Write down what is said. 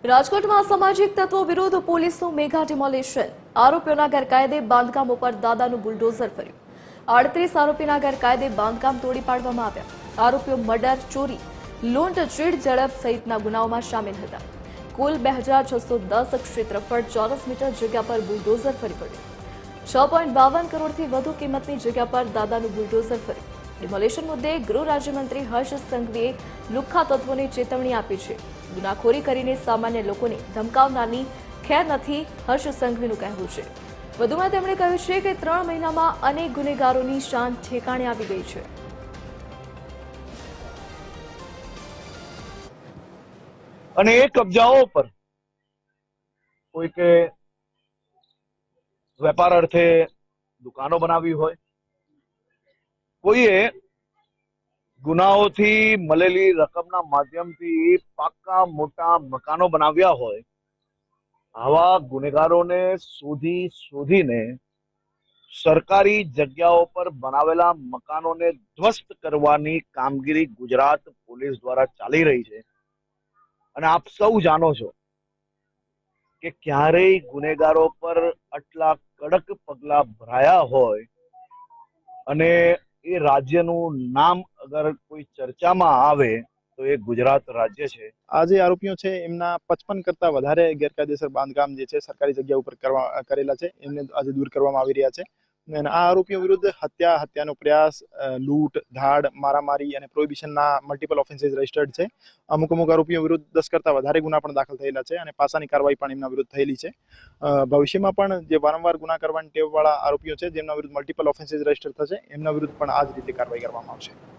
રાજકોટમાં સામાજિક તત્વો વિરુદ્ધ પોલીસનું મેગા ડિમોલિશન. આરોપીઓના ગેરકાયદે બાંધકામ ઉપર દાદાનું બુલડોઝર ફર્યું. 38 આરોપીના ગેરકાયદે બાંધકામ તોડી પાડવામાં આવ્યા. આરોપીઓ મર્ડર, ચોરી, લૂંટ, ચીડ ઝડપ સહિતના ગુનાઓમાં સામેલ હતા. કુલ 2610 ક્ષેત્રફળ ચોરસ મીટર જગ્યા પર બુલડોઝર ફરી પડ્યું. 6.52 કરોડથી વધુ કિંમતની જગ્યા પર દાદાનું બુલડોઝર ફર્યું. ડિમોલેશન મુદ્દે ગૃહ રાજ્યમંત્રી હર્ષ સંઘવીએ લુખ્ખા તત્વોને ચેતવણી આપી છે. ગુનાખોરી કરીને સામાન્ય લોકોને ધમકાવનારની ખેર નથી, હર્ષ સંઘવીનું કહેવું છે. વધુમાં તેમણે કહ્યું છે કે 3 મહિનામાં અનેક ગુનેગારોની શાન ઠેકાણે આવી ગઈ છે. અને એ કબજાઓ પર કોઈ કે વેપાર અર્થે દુકાનો બનાવી હોય, કોઈએ ગુનાઓથી મળેલી રકમના માધ્યમથી પાક્કા મોટા મકાનો બનાવ્યા હોય, આવા ગુનેગારોને શોધીને સરકારી જગ્યાઓ પર બનાવેલા મકાનોને ધ્વસ્ત કરવાની કામગીરી ગુજરાત પોલીસ દ્વારા ચાલી રહી છે. અને આપ સૌ જાણો છો કે ક્યારેય ગુનેગારો પર આટલા કડક પગલા ભરાયા હોય અને એ રાજ્યનું નામ અગર કોઈ ચર્ચામાં આવે તો એ ગુજરાત રાજ્ય છે. આ જે આરોપીઓ છે એમના 55 કરતા વધારે ગેરકાયદેસર બાંધકામ જે છે સરકારી જગ્યા ઉપર કરેલા છે, એમને આજે દૂર કરવામાં આવી રહ્યા છે. અને આ આરોપીઓ વિરુદ્ધ હત્યાનો પ્રયાસ, લૂંટ, ધાડ, મારામારી અને પ્રોહિબિશનના મલ્ટિપલ ઓફેન્સીસ રજિસ્ટર્ડ છે. અમુક આરોપીઓ વિરુદ્ધ 10 કરતા વધારે ગુના પણ દાખલ થયેલા છે અને પાસાની કાર્યવાહી પણ એમના વિરુદ્ધ થયેલી છે. ભવિષ્યમાં પણ જે વારંવાર ગુના કરવાની ટેવવાળા આરોપીઓ છે જેમના વિરુદ્ધ મલ્ટિપલ ઓફેન્સીસ રજિસ્ટર થશે, એમના વિરુદ્ધ પણ આ જ રીતે કાર્યવાહી કરવામાં આવશે.